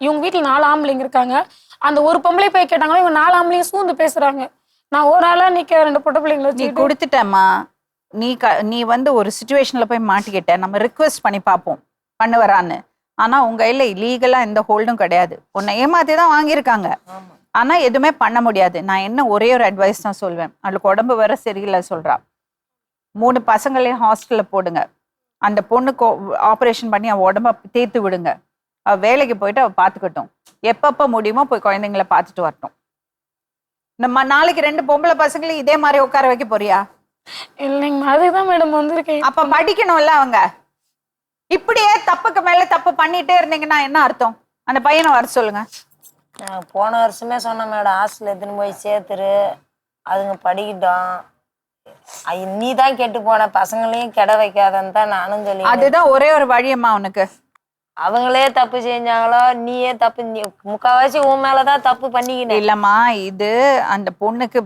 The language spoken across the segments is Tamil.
இவங்க வீட்டுல 4 ஆம்பளைங்க இருக்காங்க. அந்த ஒரு பொம்பளை போய் கேட்டாங்களோ இவங்க 4 ஆம்பளையும் சூழ்ந்து பேசுறாங்க. நான் ஒரு ஆளா நிக்க 2 பொட்ட பிள்ளைங்களை நீ வச்சுக்கிட்டு கொடுத்துட்டம்மா. நீ வந்து ஒரு சிச்சுவேஷன்ல போய் மாட்டிக்கிட்ட. நம்ம ரிக்வெஸ்ட் பண்ணி பார்ப்போம் பண்ணுவரான்னு. ஆனா உங்க கையில லீகலா எந்த ஹோல்டும் கிடையாது. உன்னை ஏமாத்தி தான் வாங்கியிருக்காங்க. ஆனா எதுவுமே பண்ண முடியாது. நான் என்ன ஒரே ஒரு அட்வைஸ் தான் சொல்வேன். அவளுக்கு உடம்பு வேற சரியில்லை சொல்றா. 3 பசங்களையும் ஹாஸ்டல்ல போடுங்க. அந்த பொண்ணுக்கு ஆப்ரேஷன் பண்ணி அவ உடம்ப தேய்த்து விடுங்க. அவ வேலைக்கு போயிட்டு அவ பாத்துக்கட்டும். எப்பப்ப முடியுமோ போய் குழந்தைங்களை பார்த்துட்டு வரட்டும். நம்ம நாளைக்கு 2 பொம்பளை பசங்களையும் இதே மாதிரி உட்கார வைக்க போறியா? இல்லைங்க, அதுதான் மேடம் வந்திருக்கேன். அப்ப படிக்கணும்ல அவங்க. இப்படியே தப்புக்கு மேல தப்பு பண்ணிட்டே இருந்தீங்கன்னா என்ன அர்த்தம்? அந்த பையனை வர சொல்லுங்க. நான் போன வருஷமே சொன்னேன் மேடம், ஹாஸ்டல் எடுத்துன்னு போய் சேர்த்துரு, அதுங்க படிக்கிட்டோம். நீ தான் கெட்டு போன, பசங்களையும் கெட வைக்காதன்னு தான் நானும் சொல்லி. அதுதான் ஒரே ஒரு வழியம்மா உனக்கு. அவங்களே தப்பு செஞ்சாங்களோ நீயே தப்பு, முக்கால்வாசி உன் மேலதான் தப்பு பண்ணிக்கின. இல்லம்மா, இது அந்த பொண்ணுக்கு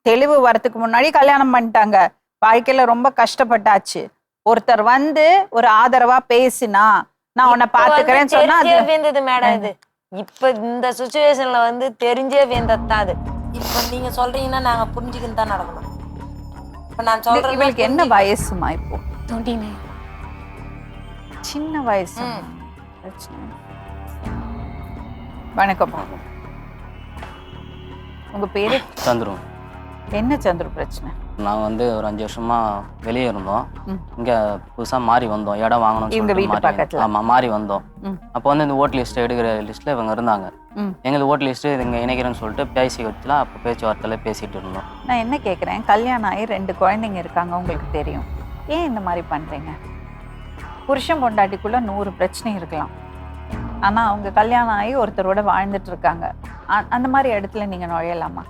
தெளிவு வரதுக்கு முன்னாடி கல்யாணம் பண்ணிட்டாங்க. வாழ்க்கையில ரொம்ப கஷ்டப்பட்டாச்சு. ஒருத்தர் வந்து ஒரு ஆதரவா பேசினா நான் உன்னை பாத்துக்கிறேன்னு சொன்னா வேந்தது மேடம். இது இப்ப இந்த சுச்சுவேஷன்ல வந்து தெரிஞ்சே வேந்ததுதான் அது. இப்ப நீங்க சொல்றீங்கன்னா நாங்க புரிஞ்சுக்கின்னு தான் நடக்கணும். இப்ப நான் சொல்றேன். இவளுக்கு என்ன வயசுமா இப்போ? 29. சின்ன வயசு. வணக்கம். உங்க பேரு? சந்துரு. என்ன சந்துரு பிரச்சனை? நாங்கள் வந்து ஒரு 5 வருஷமா வெளியே இருந்தோம். இங்கே புதுசாக மாறி வந்தோம், இடம் வாங்கணும்னு சொல்லிட்டு ஆமாம் மாறி வந்தோம். அப்போ வந்து இந்த ஓட் லிஸ்ட் எடுக்கிற லிஸ்ட்டில் இவங்க இருந்தாங்க. எங்களுக்கு ஓட் லிஸ்ட்டு இங்கே இணைக்கிறேன்னு சொல்லிட்டு பேசி வச்சுலாம் அப்போ பேச்சுவார்த்தையில் பேசிகிட்டு இருந்தோம். நான் என்ன கேட்குறேன், கல்யாணம் ஆகி 2 குழந்தைங்க இருக்காங்க, உங்களுக்கு தெரியும். ஏன் இந்த மாதிரி பண்ணுறீங்க? புருஷன் பொண்டாட்டிக்குள்ளே 100 பிரச்சனை இருக்கலாம். ஆனால் அவங்க கல்யாணம் ஆகி ஒருத்தரோட வாழ்ந்துட்டு இருக்காங்க. அந்த மாதிரி இடத்துல நீங்கள் நுழையலாமா?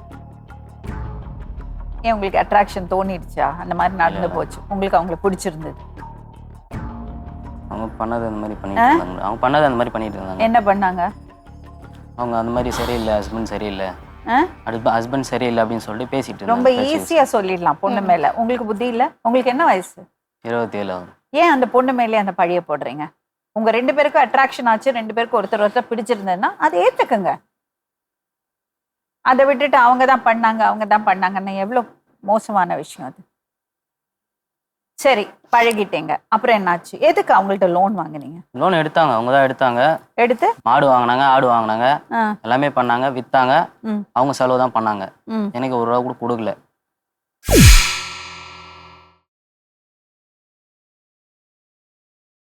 ஏன் உங்களுக்கு அட்ராக்ஷன் தோணிடுச்சா? அந்த மாதிரி நடந்து போச்சு, உங்களுக்கு அவங்கள பிடிச்சிருந்தது? அவங்க பண்ணது அந்த மாதிரி பண்ணிட்டு இருந்தாங்க. அவங்க பண்ணது அந்த மாதிரி பண்ணிட்டு இருந்தாங்க. என்ன பண்ணாங்க அவங்க? அந்த மாதிரி சரியில்லை, ஹஸ்பண்ட் சரியில்லை, ஹஸ்பண்ட் சரியில்லை அப்படின்னு சொல்லிட்டு பேசிட்டு ரொம்ப ஈஸியா சொல்லிடலாம் பொண்ணு மேல. உங்களுக்கு புத்தி இல்லை? உங்களுக்கு என்ன வயசு? 27 ஆகும். ஏன் அந்த பொண்ணு மேலே அந்த பழிய போடுறீங்க? உங்க 2 பேருக்கும் அட்ராக்ஷன் ஆச்சு, 2 பேருக்கும் ஒருத்தர் பிடிச்சிருந்ததுன்னா அதை ஏத்துக்குங்க. அதை விட்டுட்டு அவங்க தான் பண்ணாங்கன்னு எவ்வளவு மோசமான விஷயம் அது. சரி, பழகிட்டீங்க, அப்புறம் என்னாச்சு? எதுக்கு அவங்கள்ட்ட லோன் வாங்குனீங்க? லோன் எடுத்தாங்க, அவங்க தான் எடுத்தாங்க. எடுத்து மாடு வாங்கினாங்க, ஆடு வாங்கினாங்க, எல்லாமே பண்ணாங்க, வித்தாங்க. அவங்க செலவு தான் பண்ணாங்க. எனக்கு 1 ரூபா கூட கொடுக்கல.